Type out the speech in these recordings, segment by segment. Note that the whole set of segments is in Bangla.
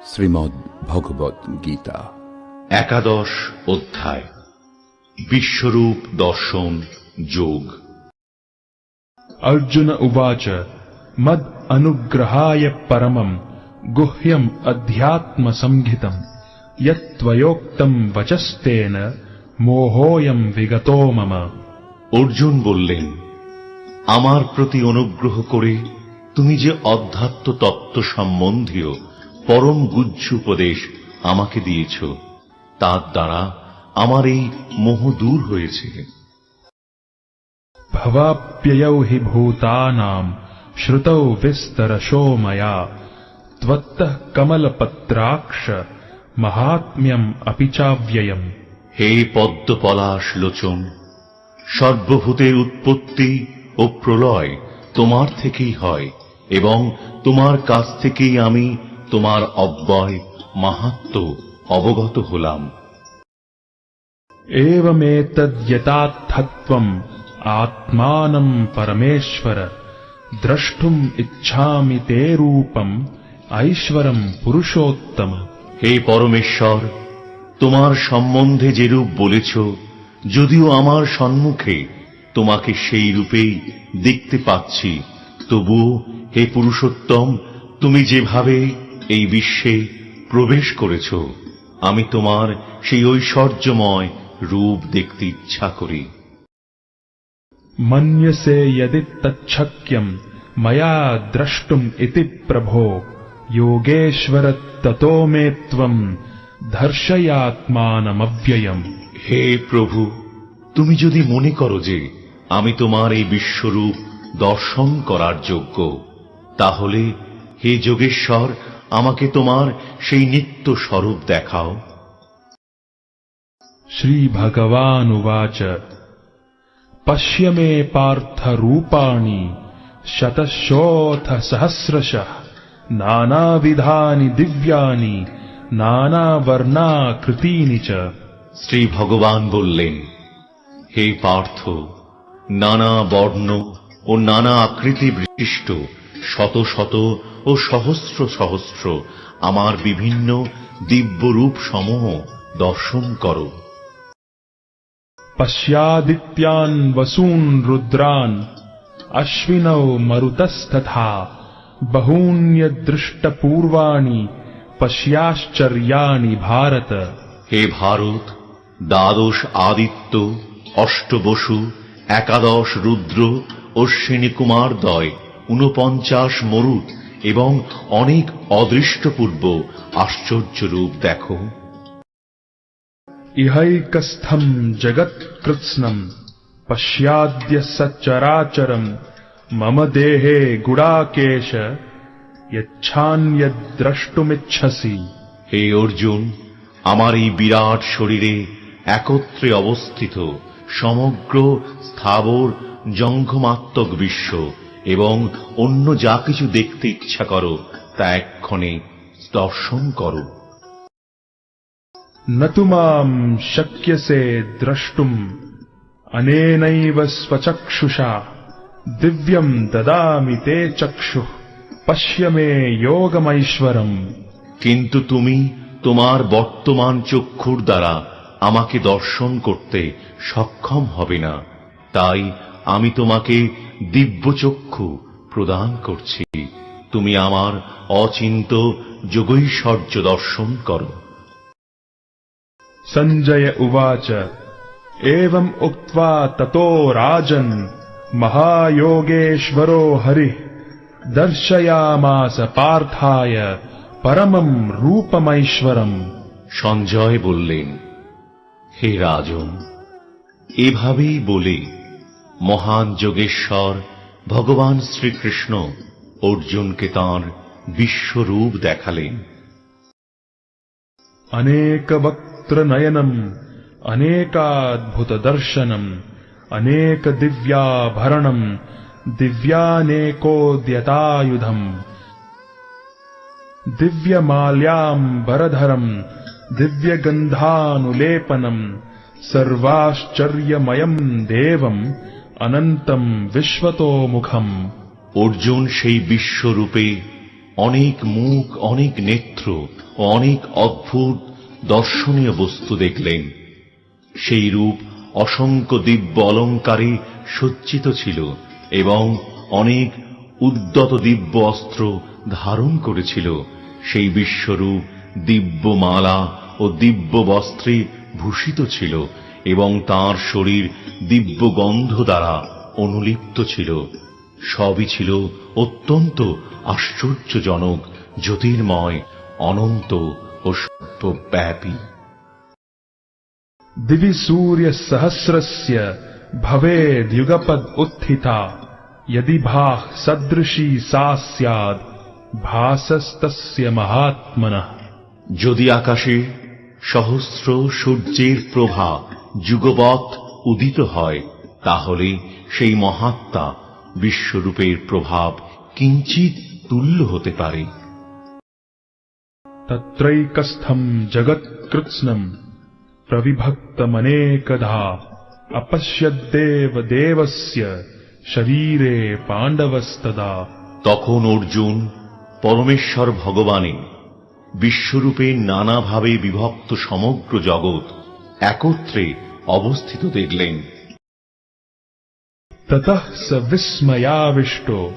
শ্রীমদ্ ভগবদ গীতা একাদশ অধ্যায় বিশ্বরূপ দর্শন যোগ। अर्जुन उवाच मद अनुग्रहाय परमं गुह्यम् अध्यात्म संहितं यत्त्वयोक्तं वचस्तेन मोहोऽयं विगतो मम। অর্জুন বললেন, আমার প্রতি অনুগ্রহ করে তুমি যে অধ্যাত্ম তত্ত্ব সম্বন্ধীয় পরম গুহ্য উপদেশ আমাকে দিয়েছ, তার দ্বারা আমার এই মোহ দূর হয়েছে। भवाप्ययौ हि भूतानां श्रुतौ विस्तरशो मया त्वत्तः कमलपत्राक्ष महात्म्यम् अपि चाव्ययम्। হে পদ্মপলাশ লোচন, সর্বভূতের উৎপত্তি ও প্রলয় তোমার থেকেই হয় এবং তোমার কাছ থেকেই আমি তোমার অব্যয় মাহাত্ম্য অবগত হলাম। एवमेतद्यथार्थत्वम् आत्मानं परमेश्वर द्रष्टुम् इच्छामि ते रूपम् ऐश्वरम् पुरुषोत्तम। হে পরমেশ্বর, তোমার সম্বন্ধে যে রূপ বলেছ, যদিও আমার সম্মুখে তোমাকে সেই রূপেই দেখতে পাচ্ছি, তবুও হে পুরুষোত্তম, তুমি যেভাবে এই বিশ্বে প্রবেশ করেছ, আমি তোমার সেই ঐশ্বর্যময় রূপ দেখতে ইচ্ছা করি। मन्यसे यदि तच्छक्यम् मया द्रष्टुम् इति प्रभो योगेश्वर ततो मे त्वम् दर्शयात्मानमव्ययम्। হে প্রভু, তুমি যদি মনে করো যে আমি তোমার এই বিশ্বরূপ দর্শন করার যোগ্য, তাহলে হে যোগেশ্বর, আমাকে তোমার সেই নিত্য স্বরূপ দেখাও। श्री भगवानुवाच पश्य मे पार्थ रूपाणि शतशोऽथ सहस्रशः नानाविधानि दिव्यानि नानावर्णाकृतीनि च। শ্রী ভগবান বললেন, হে পার্থ, নানা বর্ণ ও নানা আকৃতি বিশিষ্ট শত শত ও সহস্র সহস্র আমার বিভিন্ন দিব্য রূপ সমূহ দর্শন করো। पश्यादित्यान् वसून् रुद्रान् अश्विनौ मरुतस्तथा बहून्यदृष्टपूर्वाणि पश्याश्चर्याणि भारत। হে ভারত, দ্বাদশ আদিত্য, অষ্টবসু, একাদশ রুদ্র, অশ্বিনী কুমারদ্বয়, 49 মরুত এবং অনেক অদৃষ্টপূর্ব আশ্চর্য রূপ দেখো। इहैकस्थम् जगत्कृत्स्नम् पश्याद्य सच्चराचरम् मम देहे गुडाकेश यच्छान्यद्द्रष्टुमिच्छसि। হে অর্জুন, আমার এই বিরাট শরীরে একত্রে অবস্থিত সমগ্র স্থাবর জঙ্গমাত্মক বিশ্ব এবং অন্য যা কিছু দেখতে ইচ্ছা করো, তা এক্ষণে দর্শন করো। न तु माम् शक्यसे द्रष्टुम् अनेनैव स्वचक्षुषा दिव्यम् ददामि ते चक्षुः पश्य मे योगमैश्वरम्। কিন্তু তুমি তোমার বর্তমান চক্ষুর দ্বারা আমাকে দর্শন করতে সক্ষম হবে না, তাই আমি তোমাকে দিব্য চক্ষু প্রদান করছি। তুমি আমার অচিন্ত যোগৈশ্বর্য দর্শন করো। सञ्जय उवाच एवम् उक्त्वा ततो राजन् महायोगेश्वरो हरिः दर्शयामास पार्थाय परमम् रूपमैश्वरम्। সঞ্জয় বললেন, হে রাজন, এভাবেই বলে মহান যোগেশ্বর ভগবান শ্রীকৃষ্ণ অর্জুনকে তাঁর বিশ্বরূপ দেখালেন। अनेकवक्त्रनयनम् अनेकाद्भुतदर्शनम् अनेकदिव्याभरणम् दिव्यानेकोद्यतायुधम् दिव्यमाल्याम्बरधरम् दिव्यगन्धानुलेपनम् सर्वाश्चर्यमयम् देवम् अनन्तम् विश्वतोमुखम्। অর্জুন সেই বিশ্বরূপে অনেক মুখ, অনেক নেত্র ও অনেক অদ্ভুত দর্শনীয় বস্তু দেখলেন। সেই রূপ অসংখ্য দিব্য অলঙ্কারে সজ্জিত ছিল এবং অনেক উদ্যত দিব্য অস্ত্র ধারণ করেছিল। সেই বিশ্বরূপ দিব্য মালা ও দিব্য বস্ত্রে ভূষিত ছিল এবং তাঁর শরীর দিব্য গন্ধ দ্বারা অনুলিপ্ত ছিল। সবই ছিল অত্যন্ত আশ্চর্যজনক, জ্যোতির্ময়, অনন্ত ও সর্বব্যাপী। दिवि सूर्य सहस्रस्य भवेद् युगपद उत्थिता यदि भाः सदृशी सा स्याद् भासस्तस्य महात्मनः। যদি আকাশে সহস্র সূর্যের প্রভা যুগবৎ উদিত হয়, তাহলে সেই মহাত্মা বিশ্বরূপের প্রভাব কিঞ্চিৎ তুল্য হতে পারে। तत्रैकस्थं जगत्कृत्स्नम् प्रविभक्तमनेकधा अपश्यद्देव देवस्य शरीरे पाण्डवस्तदा। তখন অর্জুন পরমেশ্বর ভগবানের বিশ্বরূপে নানাভাবে বিভক্ত সমগ্র জগৎ একত্রে অবস্থিত দেখলেন। ततः स विस्मयाविष्टो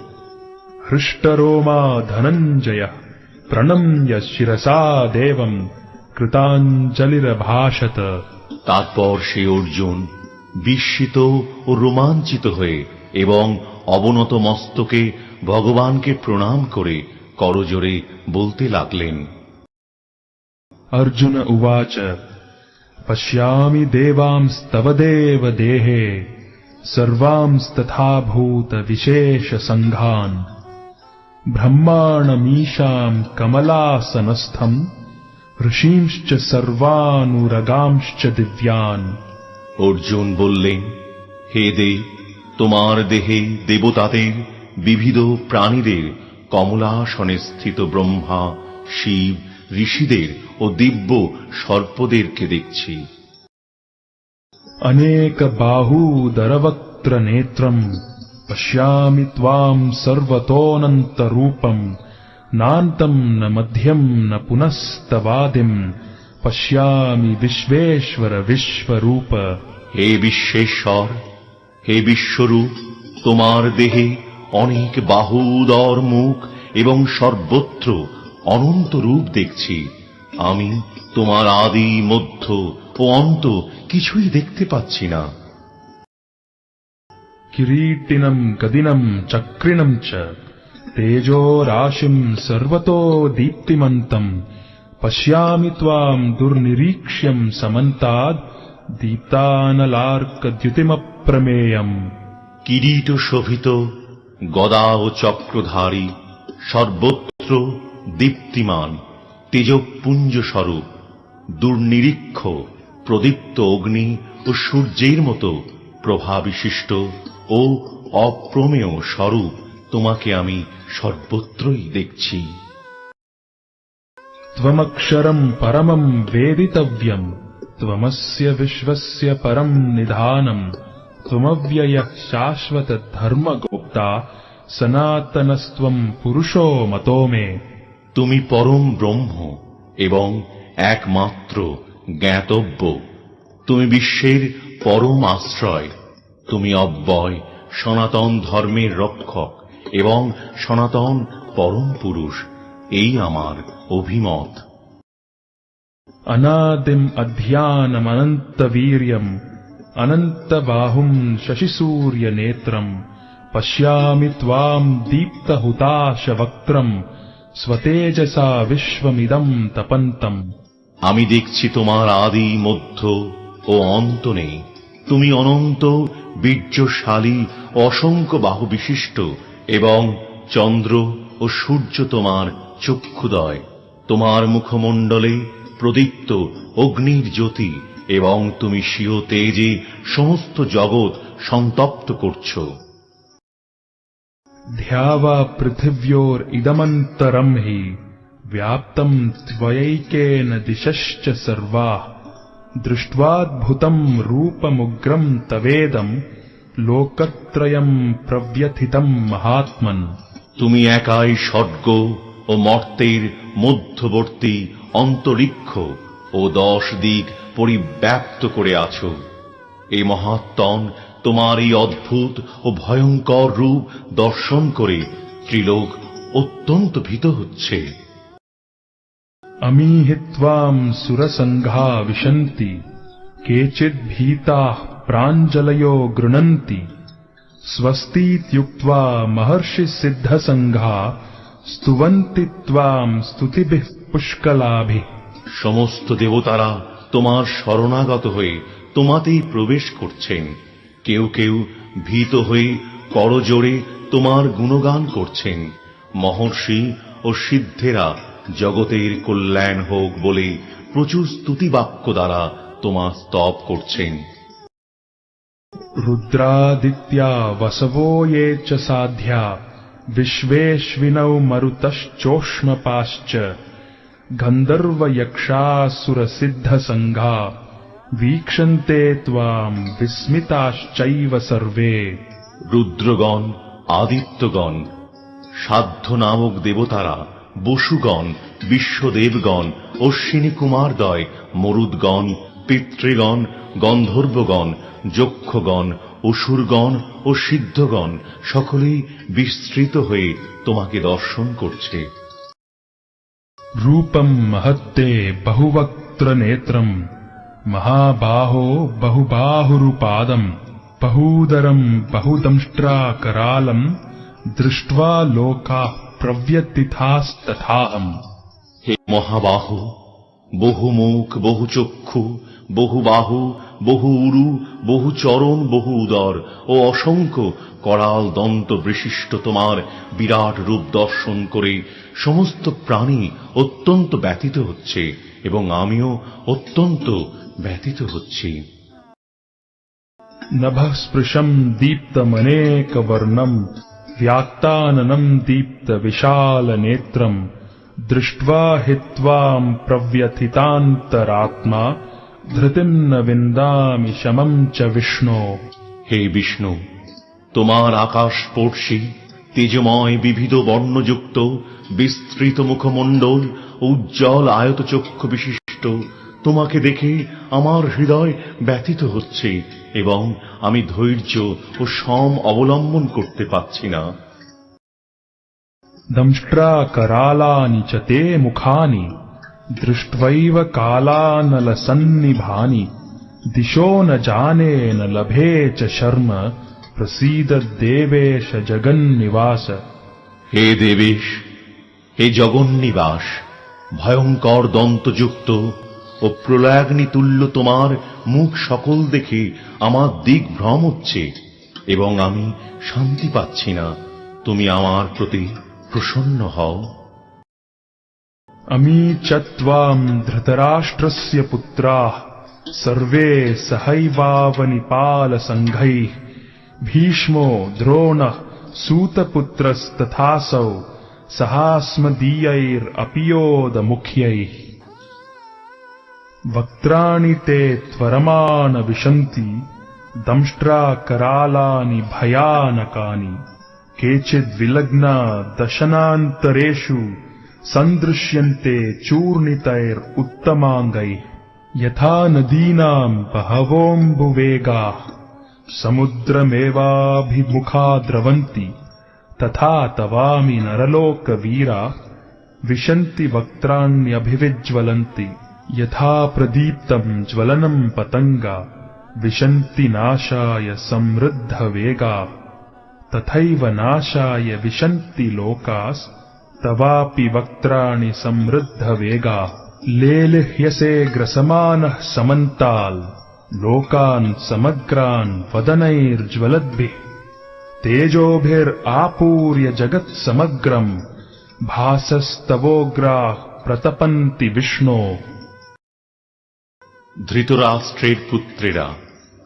हृष्टरोमा धनञ्जयः प्रणम्य शिरसा देवं কৃতাঞ্জলিরভাষত। তারপর সে অর্জুন বিস্মিত ও রোমাঞ্চিত হয়ে এবং অবনত মস্তকে ভগবানকে প্রণাম করে করজোরে বলতে লাগলেন। অর্জুন উবাচ পশ্যামি দেবাংস্তব দেব দেহে সর্বাংস্তথাভূত বিশেষ সংঘান ব্রহ্মাণমীশাম কমলাসনস্থম ঋষীংশ্চ সর্বানুরাগাংশ্চ দিব্যান। অর্জুন বললেন, হে দেব, তোমার দেহে দেবতাদের, বিবিধ প্রাণীদের, কমলাসনে স্থিত ব্রহ্মা, শিব, ঋষিদের ও দিব্য সর্পদেরকে দেখছি। অনেক বাহুদরবক্ত্র নেত্রম পশ্যামি ত্বাম সর্বতোऽনন্ত রূপম নান্তম ন মধ্যম ন পুনস্তবাদিম পশ্যামি বিশ্বেশ্বর বিশ্বরূপ। হে বিশ্বেশ্বর, হে বিশ্বরূপ, তোমার দেহে অনেক বাহু, উদর, মুখ এবং সর্বত্র অনন্ত রূপ দেখছি। আমি তোমার আদি, মধ্য ও অন্ত কিছুই দেখতে পাচ্ছি না। কিরীটিনম গদিনম চক্রিণম চ তেজো রাশিম সর্বতো দীপ্তিমন্তম পশ্যামি ত্বাম দুর্নিরীক্ষ্যম সমন্তাদ দীপ্তানলার্কদ্যুতিমপ্রমেয়ম। কিরীট শোভিত, গদা ও চক্রধারী, সর্বত্র দীপ্তিমান, তেজপুঞ্জ স্বরূপ, দুর্নিরীক্ষ, প্রদীপ্ত অগ্নি ও সূর্যের মতো প্রভাবিশিষ্ট ও অপ্রমেয় স্বরূপ তোমাকে আমি সর্বত্রই দেখছি। ত্বমক্ষরম পরমম বেদিতব্যম ত্বমস্য বিশ্বস্য পরম নিধানম ত্বমব্যয়ঃ শাশ্বত ধর্মগোপ্তা সনাতনস্ত্বম পুরুষো মতো মে। তুমি পরম ব্রহ্ম এবং একমাত্র জ্ঞাতব্য। তুমি বিশ্বের পরম আশ্রয়। তুমি অব্যয়, সনাতন ধর্মের রক্ষক এবং সনাতন পরম পুরুষ। এই আমার অভিমত। অনাদিম অধ্যানমনন্ত বীর্যম অনন্ত বাহুম শশিসূর্য নেত্রম পশ্যামি ত্বাম দীপ্তহুতাশবক্ত্রম স্বতেজসা বিশ্বমিদং তপন্তম। আমি দেখছি তোমার আদি, মধ্য ও অন্ত নেই। তুমি অনন্ত, বীর্যশালী, অসংখ্য বাহু বিশিষ্ট এবং চন্দ্র ও সূর্য তোমার চক্ষুদয়। তোমার মুখমণ্ডলে প্রদীপ্ত অগ্নির জ্যোতি এবং তুমি স্বীয় তেজে সমস্ত জগৎ সন্তপ্ত করছ। ধ্যাবা পৃথিব্যোর ইদমন্তরম হি ব্যাপ্তম ত্বয়ৈকেন দিশশ্চ সর্বাঃ দৃष्ट्वाद्भुतं रूपमुग्रं तवेदं লোকত্রয়ম প্রব্যথিতম মহাত্মন। তুমি একাই স্বর্গ ও মর্তের মধ্যবর্তী অন্তরিক্ষ ও 10 দিক পরিব্যাপ্ত করে আছো। এই মহাত্মন তোমার এই অদ্ভুত ও ভয়ঙ্কর রূপ দর্শন করে ত্রিলোক অত্যন্ত ভীত হচ্ছে। अमी हि त्वाम् सुरसङ्घा विशन्ति केचिद् भीताः प्राञ्जलयो गृह्णन्ति स्वस्तीत्युक्त्वा महर्षिसिद्धसङ्घा स्तुवन्ति त्वाम् स्तुतिभिः पुष्कलाभिः। সমস্ত দেবতারা তোমার শরণাগত হয়ে তোমাতেই প্রবেশ করছেন। কেউ কেউ ভীত হয়ে করজোড়ে তোমার গুণগান করছেন। মহর্ষি ও সিদ্ধেরা জগতের কল্যাণ হোক বলে প্রচুর স্তুতিবাক্য দ্বারা তোমার স্তব করছেন। रुद्रादित्या वसवो ये च साध्या विश्वेश्विनौ मरुतश्चोष्मपाश्च गन्धर्वयक्षासुरसिद्धसङ्घा वीक्षन्ते त्वाम् विस्मिताश्चैव सर्वे। রুদ্রগণ, আদিত্যগণ, সাধ্য নামক দেবতারা, বসুগণ, বিশ্বদেবগণ, অশ্বিনী কুমারদ্বয়, মরুদ্গণ, পিতৃগণ, গন্ধর্বগণ, যক্ষগণ, অসুরগণ ও সিদ্ধগণ সকলেই বিস্তৃত হয়ে তোমাকে দর্শন করছে। रूपम् महत्ते बहुवक्त्र नेत्रम् महाबाहो बहुबाहुरुपादम् बहूदरम् बहुदंष्ट्राकरालम् दृष्ट्वा लोकाः प्रव्यथितास्तथाहम्। হে মহাবাহু, বহুমুখ, বহু চক্ষু, বহু বাহু, বহু উরু, বহু চরণ, বহু উদর ও অসংখ্য করাল দন্ত বিশিষ্ট তোমার বিরাট রূপ দর্শন করে সমস্ত প্রাণী অত্যন্ত ব্যথিত হচ্ছে এবং আমিও অত্যন্ত ব্যথিত হচ্ছি। नभः स्पृशम् दीप्तमनेकवर्णम् व्याक्ताननम् दीप्तविशालनेत्रम् दृष्ट्वा हि त्वाम् प्रव्यथितान्तरात्मा धृतिम् न विन्दामि शमम् च विष्णो। হে বিষ্ণু, তোমার আকাশস্পর্শী তেজময় বিবিধ বর্ণযুক্ত বিস্তৃত মুখমণ্ডল উজ্জ্বল আয়তচক্ষু বিশিষ্ট তোমাকে দেখে আমার হৃদয় ব্যথিত হচ্ছে এবং আমি ধৈর্য ও সম অবলম্বন করতে পারছি না। दंष्ट्राकरालानि च ते मुखानि दृष्ट्वैव कालानलसन्निभानि दिशो न जाने न लभे च शर्म प्रसीद देवेश जगन्निवास। হে দেবেশ, হে জগন্নিবাস, ভয়ঙ্কর দন্তযুক্ত ও প্রলয়াগ্নি তুল্য তোমার মুখ সকল দেখে আমার দিগ্ভ্রম হচ্ছে এবং আমি শান্তি পাচ্ছি না। তুমি আমার প্রতি প্রসন্ন হও। अमी च त्वाम् धृतराष्ट्रस्य पुत्राः सर्वे सहैवावनिपालसङ्घैः भीष्मो द्रोणः सूतपुत्रस्तथासौ सहास्मदीयैरपियोदमुख्यैः। वक्त्राणि ते त्वरमान विशन्ति दंष्ट्राकरालानि भयानकानि केचिद्विलग्ना दशनान्तरेषु सन्दृश्यन्ते चूर्णितैरुत्तमाङ्गैः। यथा नदीनाम् बहवोऽम्बुवेगाः समुद्रमेवाभिमुखा द्रवन्ति तथा तवामि नरलोकवीरा विशन्ति वक्त्राण्यभिविज्वलन्ति। यथा प्रदीप्तम् ज्वलनम् पतङ्गा विशन्ति नाशाय समृद्धवेगा तथैव नाशाय विशन्ति लोकास्तवापि वक्त्राणि समृद्धवेगा। लेलिह्यसे ग्रसमानः समन्ताल् लोकान् समग्रान् वदनैर्ज्वलद्भिः तेजोभिरापूर्य जगत्समग्रम् भासस्तवोग्राः प्रतपन्ति विष्णो। ধৃতরাষ্ট্রের পুত্রেরা,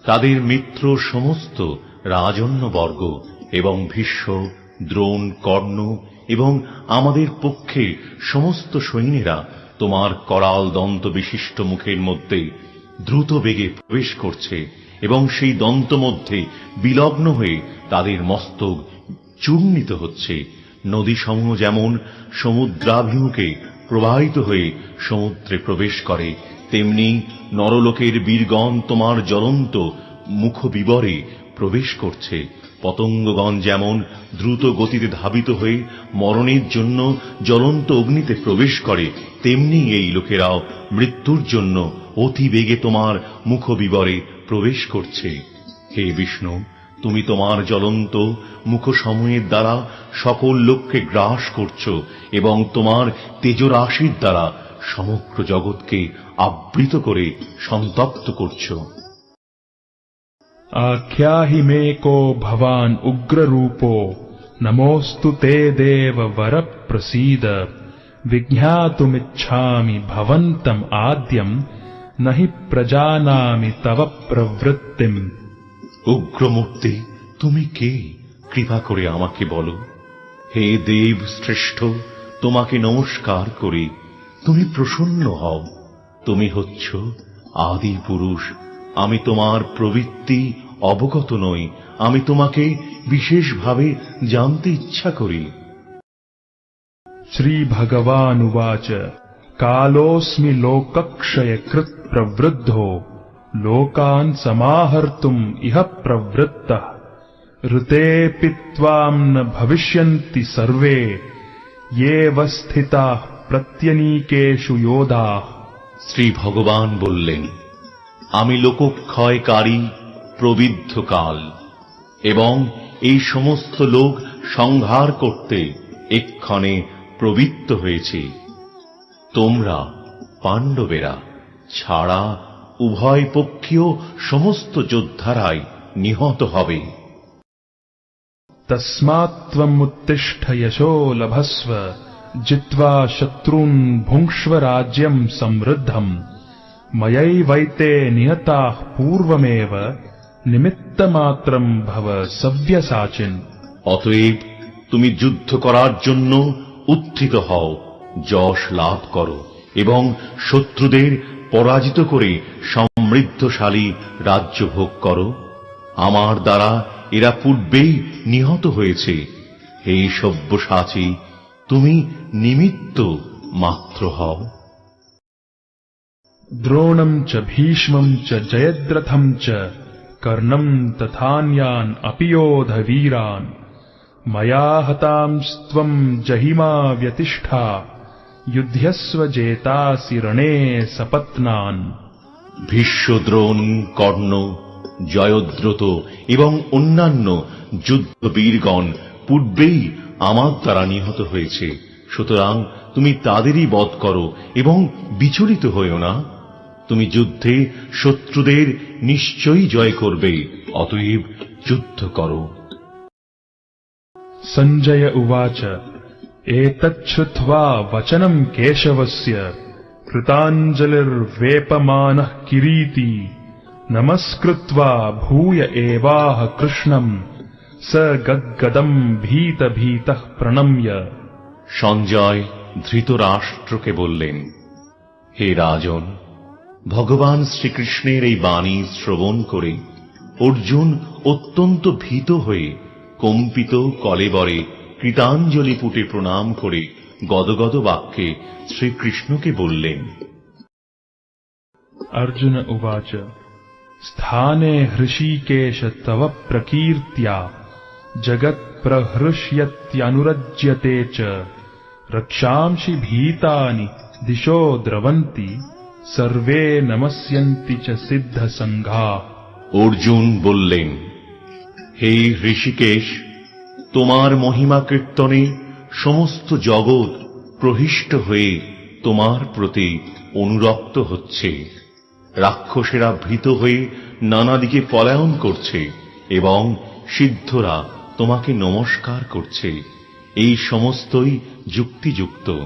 তাদের মিত্র সমস্ত রাজন্যবর্গ এবং ভীষ্ম, দ্রোণ, কর্ণ এবং আমাদের পক্ষে সমস্ত সৈন্যেরা তোমার করাল দন্ত বিশিষ্ট মুখের মধ্যে দ্রুত বেগে প্রবেশ করছে এবং সেই দন্ত মধ্যে বিলগ্ন হয়ে তাদের মস্তক চূর্ণিত হচ্ছে। নদীসমূহ যেমন সমুদ্রাভিমুখে প্রবাহিত হয়ে সমুদ্রে প্রবেশ করে, তেমনি নরলোকের বীরগণ তোমার জ্বলন্ত মুখবিবরে প্রবেশ করছে। পতঙ্গগণ যেমন দ্রুত গতিতে ধাবিত হয়ে মরণের জন্য জ্বলন্ত অগ্নিতে প্রবেশ করে, তেমনি এই লোকেরাও মৃত্যুর জন্য অতি বেগে তোমার মুখবিবরে প্রবেশ করছে। হে বিষ্ণু, তুমি তোমার জ্বলন্ত মুখসমূহের দ্বারা সকল লোককে গ্রাস করছ এবং তোমার তেজরাশির দ্বারা সমগ্র জগৎকে আবৃত করে সন্তপ্ত করছ। आख्याहि मे को भवान् उग्ररूपो नमोऽस्तु ते देव वर प्रसीद विज्ञातुमिच्छामि भवन्तम् आद्यम् न हि प्रजानामि तव प्रवृत्तिम्। উগ্রমূর্তি, তুমি কে? কৃপা করে আমাকে বলো। হে দেব শ্রেষ্ঠ, তোমাকে নমস্কার করি। তুমি প্রসন্ন হও। তুমি হচ্ছ আদি পুরুষ। আমি তোমার প্রবৃত্তি অবগত নই। আমি তোমাকে বিশেষভাবে জানতে ইচ্ছা করি। श्री भगवानुवाच कालोऽस्मि लोकक्षयकृत् प्रवृद्धो लोकान् समाहर्तुम् इह प्रवृत्तः ऋतेऽपि त्वाम् न भविष्यन्ति सर्वे येव स्थिताः प्रत्यनीकेषु योधाः। শ্রী ভগবান বললেন, আমি লোকক্ষয়কারী প্রবিদ্ধ কাল এবং এই সমস্ত লোক সংহার করতে এক্ষণে প্রবৃত্ত হয়েছে। তোমরা পাণ্ডবেরা ছাড়া উভয় পক্ষীয় সমস্ত যোদ্ধারাই নিহত হবে। तस्मात् त्वमुत्तिष्ठ यशो लभस्व जित्वा शत्रून् भुङ्क्ष्व राज्यम् समृद्धम् मयैवैते निहताः पूर्वमेव निमित्तमात्रम् भव सव्यसाचिन्। অতএব তুমি যুদ্ধ করার জন্য উত্থিত হও, যশ লাভ করো এবং শত্রুদের পরাজিত করে সমৃদ্ধশালী রাজ্য ভোগ করো। আমার দ্বারা এরা পূর্বেই নিহত হয়েছে। হে সব্যসাচী, তুমি নিমিত্ত মাত্র হও। द्रोणम् च भीष्मम् च जयद्रथम् च कर्णम् तथान्यान् अपि योध वीरान् मया हतांस्त्वम् जहिमा व्यतिष्ठा युध्यस्व जेतासि रणे सपत्नान्। ভীষ্ম, দ্রোণ, কর্ণ, জয়দ্রথ এবং অন্যান্য যুদ্ধবীরগণ পূর্বেই আমার দ্বারা নিহত হয়েছে। সুতরাং তুমি তাদেরই বধ করো এবং বিচলিত হইও না। তুমি যুদ্ধে শত্রুদের নিশ্চয়ই জয় করবে, অতএব যুদ্ধ করো। सञ्जय उवाच एतच्छ्रुत्वा वचनम् केशवस्य कृताञ्जलिर्वेपमानः किरीटी नमस्कृत्वा भूय एवाह कृष्णम् स गद्गदम् भीतभीतः प्रणम्य। সঞ্জয় ধৃতরাষ্ট্রকে বললেন, হে রাজন, ভগবান শ্রীকৃষ্ণের এই বাণী শ্রবণ করে অর্জুন অত্যন্ত ভীত হয়ে কম্পিত কলেবরে কৃতাঞ্জলি পুটে প্রণাম করে গদগদ বাক্যে শ্রীকৃষ্ণকে বললেন। अर्जुन उवाच स्थाने हृषीकेश तव प्रकीर्त्या जगत्प्रहृष्यत्यनुरज्यते च रक्षांसि भीतानि दिशो द्रवन्ति सर्वे नमस्यन्ति च सिद्धसङ्घाः। অর্জুন বললেন, হে ঋষিকেশ, তোমার মহিমা কীর্তনে সমস্ত জগৎ প্রহিষ্ট হয়ে তোমার প্রতি অনুরক্ত হচ্ছে। রাক্ষসেরা ভীত হয়ে নানা দিকে পলায়ন করছে এবং সিদ্ধরা তোমাকে নমস্কার করছে। এই সমস্তই যুক্তিযুক্ত।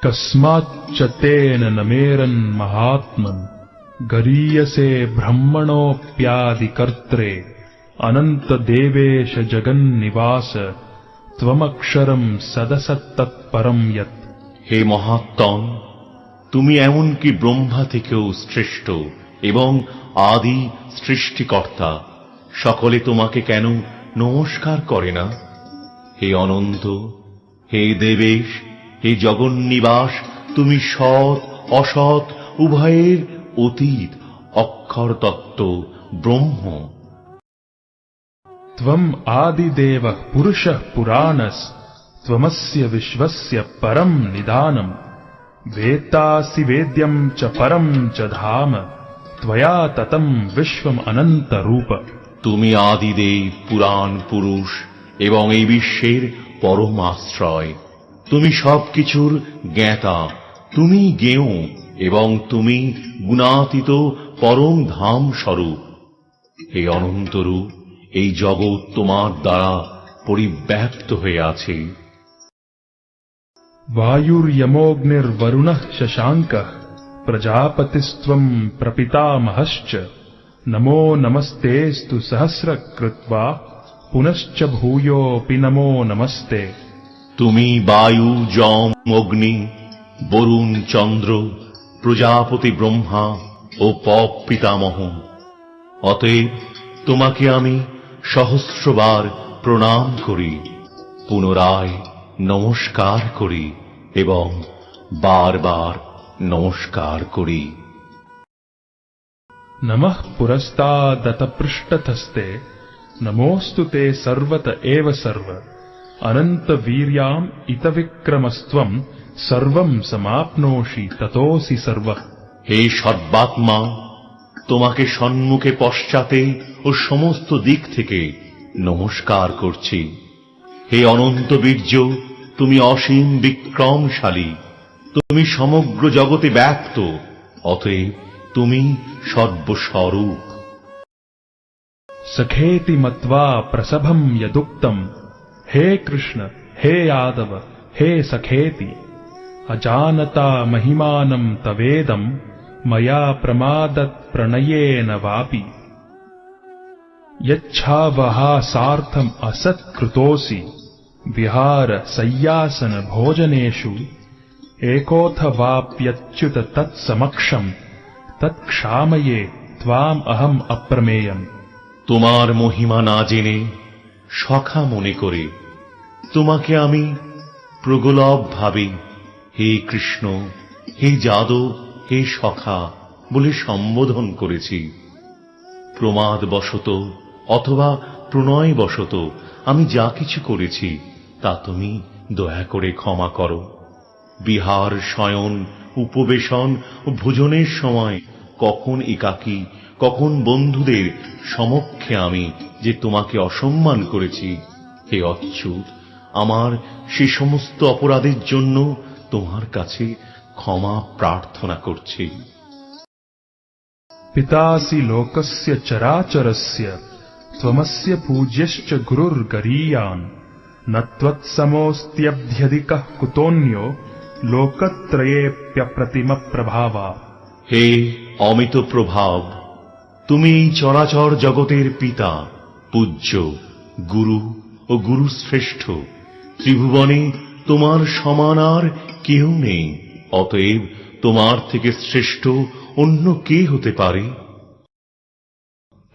कस्माच्च तेन नमेरन् महात्मन् गरीयसे ब्रह्मणोऽप्यादिकर्त्रे अनन्तदेवेश जगन्निवास त्वमक्षरम् सदसत्तत्परम् यत्। হে মহাত্মন, তুমি এমনকি ব্রহ্মা থেকেও শ্রেষ্ঠ এবং আদি সৃষ্টিকর্তা। সকলে তোমাকে কেন নমস্কার করে না? হে অনন্ত, হে দেবেশ, হে জগন্নিবাস, তুমি সৎ অসৎ উভয়ের অতীত অক্ষর তত্ত্ব ব্রহ্ম। त्वम् आदिदेवः पुरुषः पुराणस् त्वमस्य विश्वस्य परम् निदानम् वेत्तासि वेद्यम् च परम् च धाम त्वया ततम् विश्वम् अनन्त रूप। তুমি আদিদেব, পুরাণ পুরুষ এবং এই বিশ্বের পরম আশ্রয়। তুমি সবকিছুর জ্ঞাতা, তুমি জ্ঞেয় এবং তুমি গুণাতীত পরম ধাম স্বরূপ। হে অনন্তরূপ, এই জগৎ তোমার দ্বারা পরিব্যাপ্ত হয়ে আছে। वायुर्यमोऽग्निर्वरुणः शशाङ्कः प्रजापतिस्त्वम् प्रपितामहश्च नमो नमस्तेऽस्तु सहस्रकृत्वा पुनश्च भूयोऽपि नमो नमस्ते। তুমি বায়ু, যম, অগ্নি, বরুণ, চন্দ্র, প্রজাপতি ব্রহ্মা ও পপ পিতামহ। অতএব তোমাকে আমি সহস্রবার প্রণাম করি, পুনরায় নমস্কার করি এবং বারবার নমস্কার করি। नमः पुरस्तादतपृष्ठतस्ते नमोऽस्तु ते सर्वत एव सर्व अनन्तवीर्याम् इतविक्रमस्त्वम् सर्वम् समाप्नोषि ततोऽसि सर्वः। হে সর্বাত্মা, তোমাকে সম্মুখে পশ্চাতে ও সমস্ত দিক থেকে নমস্কার করছি। হে অনন্ত বীর্য, তুমি অসীম বিক্রমশালী, তুমি সমগ্র জগতে ব্যাপ্ত, অতএব তুমি সর্বস্বরূপ। सखेति मत्वा प्रसभम् यदुक्तम् हे कृष्ण हे यादव हे सखेति अजानता महिमानम् तवेदम् मया प्रमादत् प्रणयेन वापि यच्छावहासार्थम् असत्कृतोऽसि विहार सय्यासन भोजनेषु एकोऽथवाप्यच्युत तत्समक्षम् तत्क्षामये त्वाम् अहम् अप्रमेयम्। তোমার মহিমা না জেনে সখা মনে করে তোমাকে আমি প্রগলভ ভাবে হে কৃষ্ণ, হে যাদব, হে সখা বলে সম্বোধন করেছি। প্রমাদবশত অথবা প্রণয়বশত আমি যা কিছু করেছি তা তুমি দয়া করে ক্ষমা করো। বিহার, শয়ন, উপবেশন ও ভোজনের সময় কখন একাকী, কখন বন্ধুদের সমক্ষে আমি যে তোমাকে অসম্মান করেছি, হে অচ্যুত, আমার সে সমস্ত অপরাধের জন্য তোমার কাছে ক্ষমা প্রার্থনা করছি। पितासि लोकस्य चराचरस्य त्वमस्य पूज्यश्च गुरुर्गरीयान् न त्वत्समोऽस्त्यभ्यधिकः कुतोऽन्यो लोकत्रयेऽप्यप्रतिमप्रभावा। হে অমিত প্রভাব, তুমি এই চরাচর জগতের পিতা, পূজ্য, গুরু ও গুরুশ্রেষ্ঠ। ত্রিভুবনে তোমার সমান আর কেউ নেই, অতএব তোমার থেকে শ্রেষ্ঠ অন্য কে হতে পারে?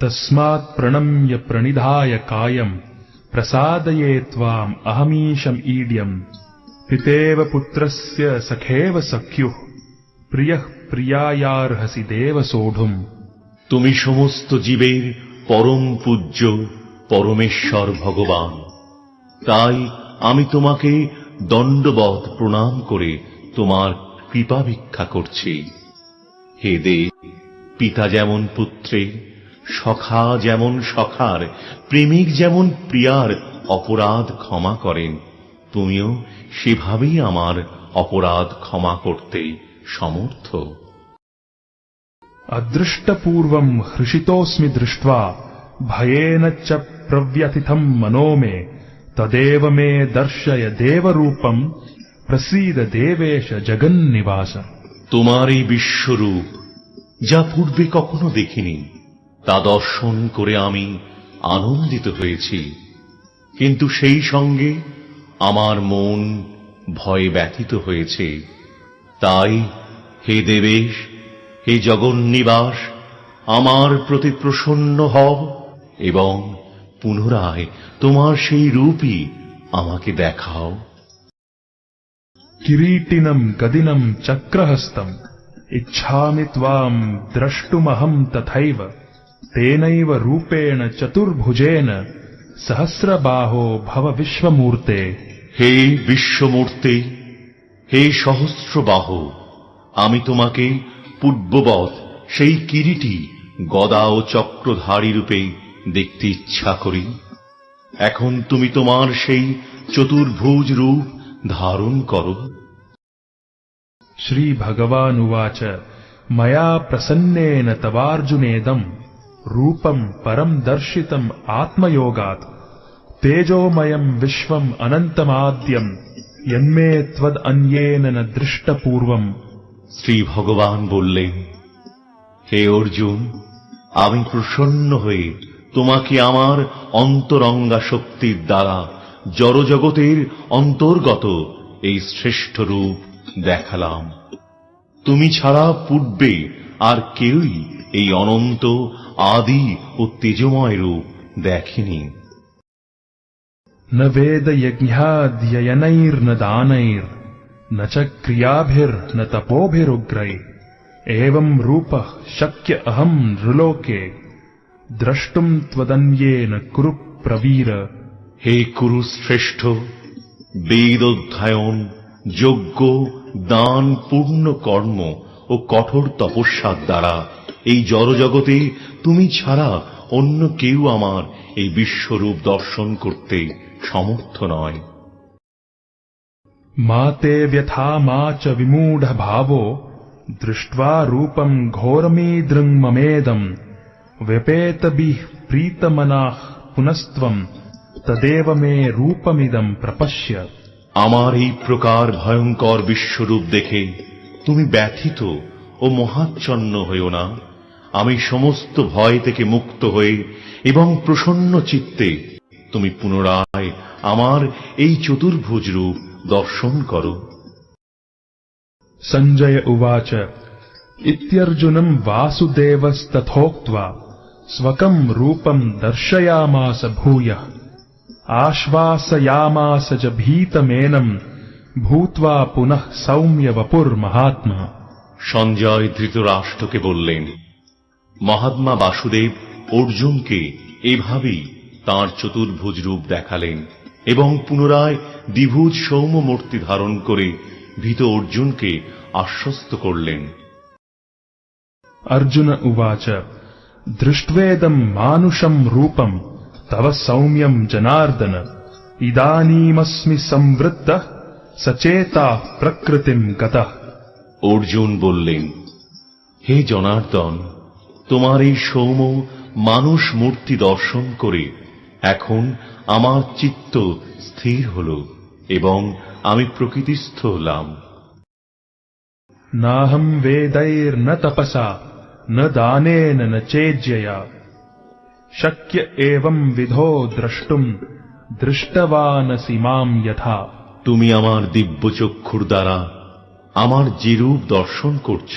तस्मात् प्रणम्य प्रणिधाय कायम् प्रसादये त्वाम् अहमीशम् ईड्यम् पितेव पुत्रस्य सखेव सख्युः प्रियः प्रियायार्हसि देव सोढुम्। তুমি সমস্ত জীবের পরম পূজ্য পরমেশ্বর ভগবান, তাই আমি তোমাকে দণ্ডবৎ প্রণাম করে তোমার কৃপা ভিক্ষা করছি। হে দেব, পিতা যেমন পুত্রের, সখা যেমন সখার, প্রেমিক যেমন প্রিয়ার অপরাধ ক্ষমা করেন, তুমিও সেভাবেই আমার অপরাধ ক্ষমা করতে সমর্থ। अदृष्टपूर्वम् हृषितोऽस्मि दृष्ट्वा भयेन च प्रव्यथितम् मनो मे तदेव मे दर्शय देवरूपम् प्रसीद देवेश जगन्निवास। তোমার এই বিশ্বরূপ যা পূর্বে কখনো দেখিনি, তা দর্শন করে আমি আনন্দিত হয়েছি, কিন্তু সেই সঙ্গে আমার মন ভয়ে ব্যথিত হয়েছে। তাই হে দেবেশ, হে জগন্নিবাস, আমার প্রতি প্রসন্ন হও এবং পুনরায় তোমার সেই রূপই আমাকে দেখাও। কিরীটিনম গদিনম চক্রহস্তম ইচ্ছামি ত্বাম দ্রষ্টুমহম তথৈব তেনৈব রূপেণ চতুর্ভুজেন সহস্রবাহো ভব বিশ্বমূর্তে। হে বিশ্বমূর্তে, হে সহস্রবাহ, আমি তোমাকে পূর্ববৎ সেই কিরীটী গদা ও চক্রধারী রূপে দেখতে ইচ্ছা করি। এখন তুমি তোমার সেই চতুর্ভুজ রূপ ধারণ করো। শ্রী ভগবানুবাচ ময়া প্রসন্নেন তবার্জুনেদম রূপম পরম দর্শিতম আত্ময়োগাৎ তেজোময়ম বিশ্বম অনন্তমাদ্যম यन्मे त्वद अन्येन न दृष्टपूर्वम। শ্রী ভগবান বললেন, হে অর্জুন, আমি প্রসন্ন হয়ে তোমাকে আমার অন্তরঙ্গা শক্তির দ্বারা জড়জগতের অন্তর্গত এই শ্রেষ্ঠ রূপ দেখালাম। তুমি ছাড়া পূর্বে আর কেউই এই অনন্ত আদি ও তেজময় রূপ দেখেনি। न वेद यज्ञाद्ययनैर्न दानैर्न च क्रियाभिर्न तपोभिरुग्रैः एवं रूपः शक्य अहं नृलोके द्रष्टुम त्वदन्येन कुरु प्रवीर। হে কুরু শ্রেষ্ঠ, বেদ অধ্যয়ন, যজ্ঞ, দান, পূর্ণ কর্ম ও কঠোর তপস্যার দ্বারা এই জড়জগতে তুমি ছাড়া অন্য কেউ আমার এই বিশ্বরূপ দর্শন করতে সমর্থ নয়। मा ते व्यथा मा च विमूढ भावो दृष्ट्वा रूपं घोरमीदृङ्ममेदं व्यपेतभिः प्रीतमनाः पुनस्त्वं तदेव मे रूपमिदं प्रपश्य। আমার এই প্রকার ভয়ঙ্কর বিশ্বরূপ দেখে তুমি ব্যথিত ও মহাচ্ছন্ন হইও না। আমি সমস্ত ভয় থেকে মুক্ত হয়ে এবং প্রসন্ন চিত্তে তুমি পুনরায় আমার এই চতুর্ভুজ রূপ দর্শন করো। सञ्जय उवाच इत्यर्जुनं वासुदेवस्तथोक्त्वा स्वकं रूपं दर्शयामास भूयः आश्वासयामास च भीतमेनं भूत्वा पुनः सौम्य वपुर्महात्मा। সঞ্জয় ধৃতরাষ্ট্রকে বললেন, মহাত্মা বাসুদেব অর্জুনকে এভাবেই তাঁর চতুর্ভুজ রূপ দেখালেন এবং পুনরায় দ্বিভুজ সৌম্য মূর্তি ধারণ করে ভীত অর্জুনকে আশ্বস্ত করলেন। अर्जुन उवाच दृष्ट्वेदं मानुषं रूपं तव सौम्यं जनार्दन इदानीमस्मि संवृत्तः सचेताः प्रकृतिं गतः। অর্জুন বললেন, হে জনার্দন, তোমার এই সৌম্য মানুষ মূর্তি দর্শন করে এখন আমার চিত্ত স্থির হল এবং আমি প্রকৃতিস্থ হলাম। नाहं वेदैर्न तपसा न दानेन न चेज्यया शक्य एवं विधो द्रष्टुम दृष्टवानसि मां यथा। তুমি আমার দিব্য চক্ষুর দ্বারা আমার যে রূপ দর্শন করছ,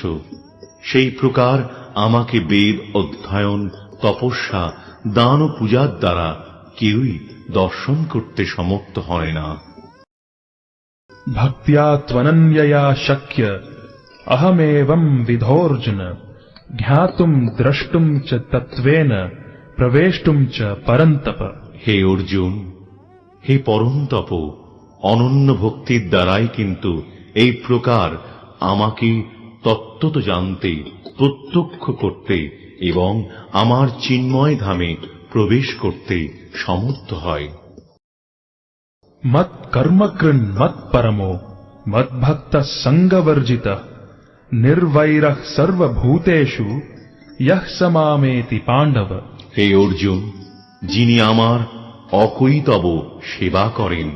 সেই প্রকার আমাকে বেদ অধ্যয়ন, তপস্যা, দান ও পূজার দ্বারা কেউই দর্শন করতে সমর্থ হয় না। भक्त्या त्वनन्यया शक्य अहमेवं विधोऽर्जुन ज्ञातुं द्रष्टुं च तत्त्वेन प्रवेष्टुं च परन्तप। হে অর্জুন, হে পরন্তপ, অনন্য ভক্তির দ্বারাই কিন্তু এই প্রকার আমাকে তত্ত্বত জানতে, প্রত্যক্ষ করতে এবং আমার চিন্ময় ধামে প্রবেশ করতে সমর্থ হয়। मत् कर्मकृन् मत् परमो मद्भक्तः संगवर्जितः निर्वैरः सर्वभूतेषु यः स मामेति पाण्डव। হে অর্জুন, যিনি আমার অকৈতব সেবা করেন,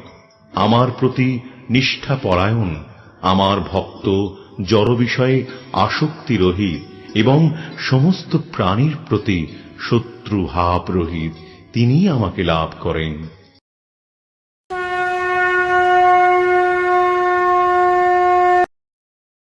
আমার প্রতি নিষ্ঠাপরায়ণ, আমার ভক্ত, জড় বিষয়ে আসক্তি রহিত এবং সমস্ত প্রাণীর প্রতি শত্রু ভাব রহিত, তিনিই আমাকে লাভ করেন।